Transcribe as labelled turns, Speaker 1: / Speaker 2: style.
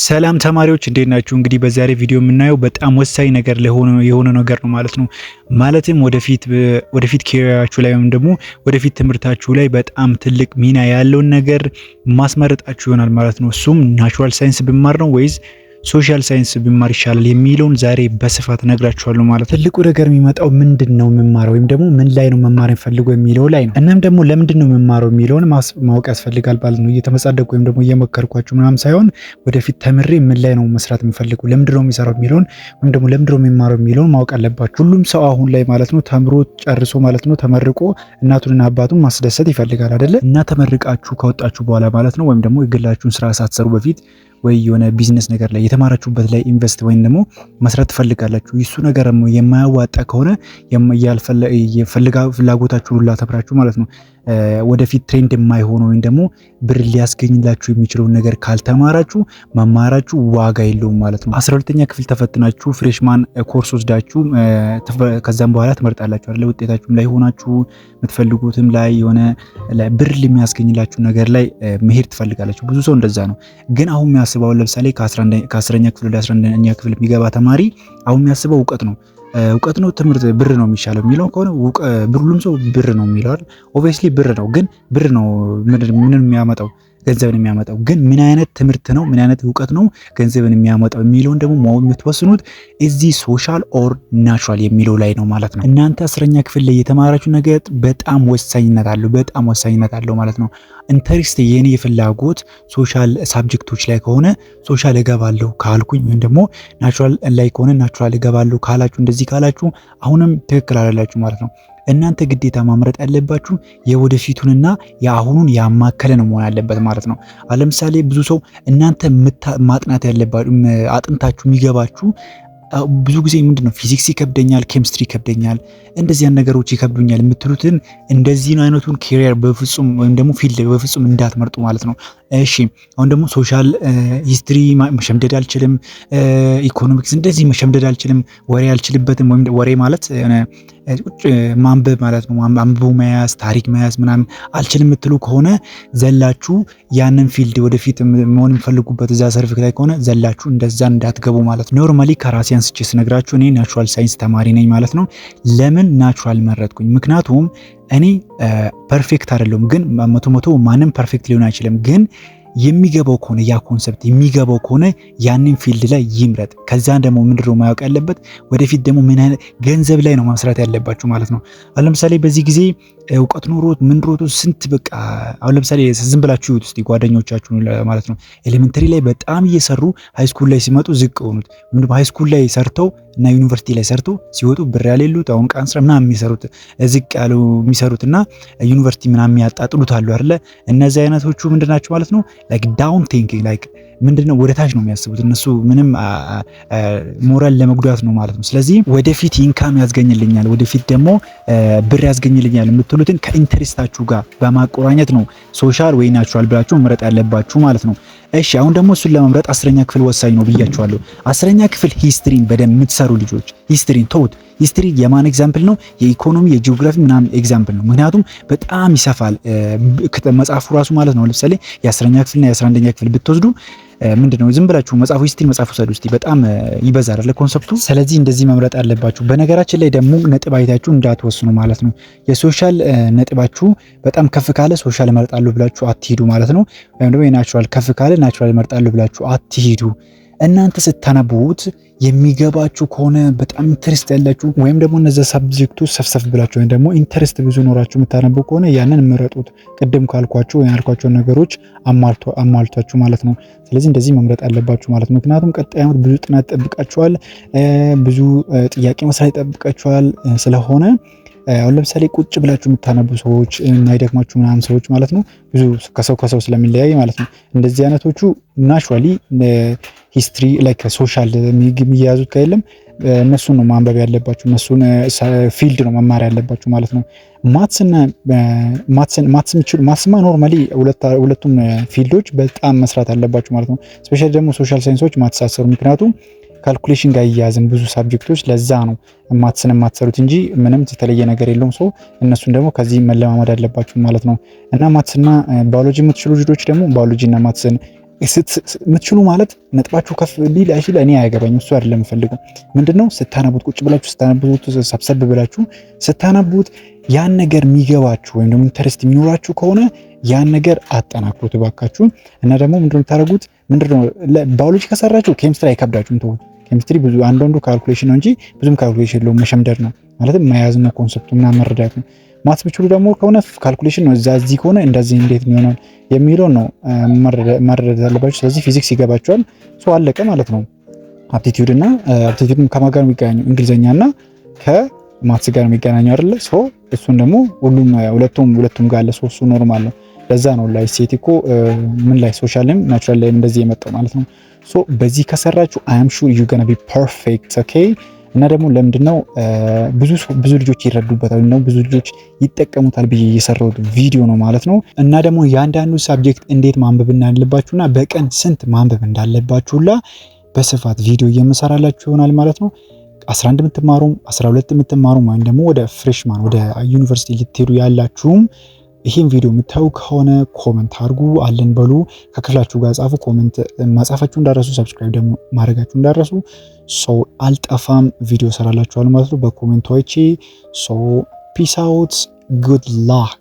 Speaker 1: ሰላም ተማሪዎች እንዴት ናችሁ? እንግዲህ በዛሬ ቪዲዮ የምናየው በጣም ወሳኝ ነገር የሆነ ነገር ነው ማለት ነው። ማለትም ወደፊት ኬሪያችሁ ላይ ወይም ደግሞ ወደፊት ትምህርታችሁ ላይ በጣም ትልቅ ሚና ያለውን ነገር ማስመረጣችሁ ይሆናል ማለት ነው። እሱም ናቹራል ሳይንስ ብማር ነው ወይስ ሶሻል ሳይንስ ብማር ይሻላል የሚለውን ዛሬ በስፋት ነግራችኋለሁ ማለት ነው። ትልቁ ነገር የሚመጣው ምንድነው መማረው ወይም ደግሞ ምን ላይ ነው መማር የምፈልገው የሚለው ላይ ነው። እናም ደግሞ ለምንድነው መማረው የሚለውን ማወቅ ያስፈልጋል ማለት ነው። እየተመጻደቁ ወይም ደግሞ እየመከርኳችሁ ምናምን ሳይሆን ወደፊት ተምሬ ምን ላይ ነው መስራት የምፈልገው፣ ለምንድነው የሚሰራው የሚለውን ወይም ደግሞ ለምንድነው የሚማረው የሚለውን ማወቅ አለባችሁ። ሁሉም ሰው አሁን ላይ ማለት ነው ተምሮ ጨርሶ ማለት ነው ተመርቆ እናቱንና አባቱን ማስደሰት ይፈልጋል አይደለ? እና ተመርቃችሁ ከወጣችሁ በኋላ ማለት ነው ወይም ደግሞ የግላችሁን ስራ ሳትሰሩ በፊት ወይ የሆነ ቢዝነስ ነገር ላይ የተማራችሁበት ላይ ኢንቨስት ወይም ደግሞ መስራት ትፈልጋላችሁ። እሱ ነገር የማያዋጣ ከሆነ ፍላጎታችሁን ሁላ ተብራችሁ ማለት ነው ወደፊት ትሬንድ የማይሆን ወይም ደግሞ ብር ሊያስገኝላችሁ የሚችለውን ነገር ካልተማራችሁ መማራችሁ ዋጋ የለውም ማለት ነው። 12ኛ ክፍል ተፈትናችሁ ፍሬሽማን ኮርስ ወስዳችሁ ከዛም በኋላ ትመርጣላችሁ አይደል? ውጤታችሁም ላይ ሆናችሁ የምትፈልጉትም ላይ የሆነ ብር የሚያስገኝላችሁ ነገር ላይ መሄድ ትፈልጋላችሁ። ብዙ ሰው እንደዛ ነው። ግን አሁን የሚያስበው ለምሳሌ ከ10ኛ ክፍል ወደ 11ኛ ክፍል የሚገባ ተማሪ አሁን የሚያስበው እውቀት ነው ትምህርት ብር ነው የሚሻለው የሚለው ከሆነ ሁሉም ሰው ብር ነው የሚለው አይደል? ኦብቪየስሊ ብር ነው። ግን ብር ነው ምን የሚያመጣው ገንዘብን የሚያመጣው ግን ምን አይነት ትምህርት ነው ምን አይነት እውቀት ነው ገንዘብን የሚያመጣው የሚለውን ደግሞ የምትወስኑት እዚህ ሶሻል ኦር ናቹራል የሚለው ላይ ነው ማለት ነው። እናንተ 10ኛ ክፍል ላይ የተማራችሁ ነገር በጣም ወሳኝነት አለው ማለት ነው። ኢንተረስት የኔ ፍላጎት ሶሻል ሳብጀክቶች ላይ ከሆነ ሶሻል እገባለሁ ካልኩኝ ወይም ደግሞ ናቹራል ላይ ከሆነ ናቹራል እገባለሁ ካላችሁ እንደዚህ ካላችሁ አሁንም ትክክል አይደላችሁ ማለት ነው። እናንተ ግዴታ ማምረጥ ያለባችሁ የወደፊቱንና የአሁኑን ያማከለ ነው መሆን ያለበት ማለት ነው። ለምሳሌ ብዙ ሰው እናንተ ማጥናት ያለባችሁ አጥንታችሁ የሚገባችሁ ብዙ ጊዜ ምንድነው ፊዚክስ ይከብደኛል፣ ኬሚስትሪ ይከብደኛል፣ እንደዚያን ነገሮች ይከብዱኛል የምትሉትን እንደዚህ ነው አይነቱን ካሪየር በፍጹም ወይም ደግሞ ፊልድ በፍጹም እንዳትመርጡ ማለት ነው። እሺ አሁን ደግሞ ሶሻል ሂስትሪ መሸምደድ አልችልም፣ ኢኮኖሚክስ እንደዚህ መሸምደድ አልችልም፣ ወሬ አልችልበትም ወይም ወሬ ማለት ማንበብ ማለት ነው። አንብቦ መያዝ ታሪክ መያዝ ምናምን አልችልም የምትሉ ከሆነ ዘላችሁ ያንን ፊልድ ወደፊት መሆን የምፈልጉበት እዛ ሰርፍ ላይ ከሆነ ዘላችሁ እንደዛ እንዳትገቡ ማለት ነው። ኖርማሊ ከራሴ አንስቼ ስነግራችሁ እኔ ናቹራል ሳይንስ ተማሪ ነኝ ማለት ነው። ለምን ናቹራል መረጥኩኝ? ምክንያቱም እኔ ፐርፌክት አይደለሁም፣ ግን መቶ ማንም ፐርፌክት ሊሆን አይችልም። ግን የሚገባው ከሆነ ያ ኮንሰፕት የሚገባው ከሆነ ያንን ፊልድ ላይ ይምረጥ። ከዛ ደግሞ ምንድነው ማወቅ ያለበት ወደፊት ደግሞ ምን አይነት ገንዘብ ላይ ነው መስራት ያለባችሁ ማለት ነው። አሁን ለምሳሌ በዚህ ጊዜ እውቀት ኖሮት ምን ሮቶ ስንት በቃ አሁን ለምሳሌ ዝም ብላችሁ ይዩት እስቲ ጓደኞቻችሁ ማለት ነው ኤሌመንተሪ ላይ በጣም እየሰሩ ሃይስኩል ላይ ሲመጡ ዝቅ ሆኑት ምንድነው ሃይስኩል ላይ ሰርተው እና ዩኒቨርሲቲ ላይ ሰርተው ሲወጡ ብር ያሌሉት አሁን ቀን ስራ ምናምን የሚሰሩት ዝቅ ያለው የሚሰሩትና ዩኒቨርሲቲ ምናምን ያጣጥሉት አሉ አይደለ? እነዚህ አይነቶቹ ምንድናቸው ማለት ነው ላይክ ዳውን ቲንኪንግ ላይክ ምንድነው ወደ ታች ነው የሚያስቡት እነሱ ምንም ሞራል ለመጉዳት ነው ማለት ነው። ስለዚህ ወደፊት ኢንካም ያስገኝልኛል ወደፊት ደግሞ ብር ያስገኝልኛል የምትሉትን ከኢንተረስታችሁ ጋር በማቆራኘት ነው ሶሻል ወይ ናቹራል ብላችሁ መምረጥ ያለባችሁ ማለት ነው። እሺ አሁን ደግሞ እሱን ለመምረጥ 10ኛ ክፍል ወሳኝ ነው ብያችኋለሁ። 10ኛ ክፍል ሂስትሪን በደንብ የምትሰሩ ልጆች ሂስትሪን ተውት። ሂስትሪ የማን ኤግዛምፕል ነው? የኢኮኖሚ የጂኦግራፊ ምናምን ኤግዛምፕል ነው። ምክንያቱም በጣም ይሰፋል መጽሐፉ ራሱ ማለት ነው። ለምሳሌ የ10ኛ ክፍልና የ11ኛ ክፍል ብትወስዱ ምንድነው ዝም ብላችሁ መጽሐፉ ሂስትሪ መጽሐፉ ሰዱ እስቲ በጣም ይበዛል አይደል ኮንሰፕቱ። ስለዚህ እንደዚህ መምረጥ አለባችሁ። በነገራችን ላይ ደግሞ ነጥብ አይታችሁ እንዳትወስኑ ማለት ነው። የሶሻል ነጥባችሁ በጣም ከፍ ካለ ሶሻል እመርጣለሁ ብላችሁ አትሂዱ ማለት ነው። ወይም ደግሞ የናቹራል ከፍ ካለ ናቹራል እመርጣለሁ ብላችሁ አትሂዱ። እናንተ ስታነቡት የሚገባችሁ ከሆነ በጣም ኢንተረስት ያላችሁ ወይም ደግሞ እነዚህ ሳብጀክቶች ሰፍሰፍ ብላችሁ ወይም ደግሞ ኢንተረስት ብዙ ኖራችሁ የምታነቡ ከሆነ ያንን ምረጡት። ቅድም ካልኳችሁ ወይ ያልኳቸው ነገሮች አሟልቷችሁ ማለት ነው። ስለዚህ እንደዚህ መምረጥ አለባችሁ ማለት ነው። ምክንያቱም ቀጣይ ዓመት ብዙ ጥናት ይጠብቃችኋል፣ ብዙ ጥያቄ መስራት ይጠብቃችኋል። ስለሆነ አሁን ለምሳሌ ቁጭ ብላችሁ የምታነቡ ሰዎች እና ይደክማችሁ ምናምን ሰዎች ማለት ነው ብዙ ከሰው ስለሚለያይ ማለት ነው እንደዚህ አይነቶቹ ናቹራሊ ሂስትሪ ላይክ ሶሻል የሚያያዙት ከየለም እነሱን ነው ማንበብ ያለባችሁ፣ እነሱን ፊልድ ነው መማር ያለባችሁ ማለት ነው። ማትስማ ኖርማሊ ሁለቱም ፊልዶች በጣም መስራት አለባችሁ ማለት ነው። ስፔሻሊ ደግሞ ሶሻል ሳይንሶች ማትሳሰሩ ምክንያቱም ካልኩሌሽን ጋር ይያዝም ብዙ ሳብጀክቶች ለዛ ነው ማትስን ማትሰሩት እንጂ ምንም የተለየ ነገር የለውም። ሰው እነሱን ደግሞ ከዚህ መለማመድ አለባችሁ ማለት ነው። እና ማትስና ባዮሎጂ የምትችሉ ልጆች ደግሞ ባዮሎጂ እና ማትስን የምትችሉ ማለት ነጥባችሁ ከፍ ሊል አይችል እኔ አያገባኝም። እሱ አይደለም የምፈልገው። ምንድነው ስታነቡት ቁጭ ብላችሁ ስታነቡት ሰብሰብ ብላችሁ ስታነቡት ያን ነገር የሚገባችሁ ወይም ደግሞ ኢንተረስት የሚኖራችሁ ከሆነ ያን ነገር አጠናክሩት ባካችሁ። እና ደግሞ ምንድነው የምታደርጉት? ምንድነው ባዮሎጂ ከሰራችሁ ኬሚስትሪ አይከብዳችሁም። ተው ኬሚስትሪ ብዙ አንዳንዱ ካልኩሌሽን ነው እንጂ ብዙም ካልኩሌሽን የለውም። መሸምደድ ነው ማለትም መያዝ ነው፣ ኮንሰፕቱና መረዳት ነው። ማትስ ብችሉ ደግሞ ከሆነ ካልኩሌሽን ነው። እዚህ ከሆነ እንደዚህ እንዴት ይሆናል የሚለው ነው መረዳት ያለባችሁ። ስለዚህ ፊዚክስ ይገባችኋል፣ ሰው አለቀ ማለት ነው። አፕቲቲዩድ እና አፕቲቲዩድ ከማን ጋር የሚገናኘው? እንግሊዘኛና ከማትስ ጋር የሚገናኘው አይደለ? ሰው እሱን ደግሞ ሁለቱም ጋር አለ። እሱ ኖርማል ነው። ለዛ ነው ላይ ሴት እኮ ምን ላይ ሶሻልም ናቹራል ላይ እንደዚህ የመጣው ማለት ነው። ሶ በዚህ ከሰራችሁ አይ አም ሹር ዩ ጎና ቢ ፐርፌክት ኦኬ። እና ደግሞ ለምንድነው ብዙ ልጆች ይረዱበታል ነው ብዙ ልጆች ይጠቀሙታል ብዬ የሰራሁት ቪዲዮ ነው ማለት ነው። እና ደግሞ የአንዳንዱ ሳብጀክት እንዴት ማንበብ እንዳለባችሁና በቀን ስንት ማንበብ እንዳለባችሁላ በስፋት ቪዲዮ እየመሰራላችሁ ይሆናል ማለት ነው። 11 የምትማሩም 12 የምትማሩም ወይም ደግሞ ወደ ፍሬሽማን ወደ ዩኒቨርሲቲ ልትሄዱ ያላችሁም ይህን ቪዲዮ የምታዩ ከሆነ ኮመንት አድርጉ፣ አለን በሉ፣ ከክፍላችሁ ጋር ጻፉ። ኮመንት ማጻፋችሁ እንዳረሱ፣ ሰብስክራይብ ደግሞ ማድረጋችሁ እንዳረሱ። ሰው አልጠፋም፣ ቪዲዮ ሰራላችኋል ማለት ነው በኮሜንቶቼ። ሶ ፒስ አውት፣ ጉድ ላክ።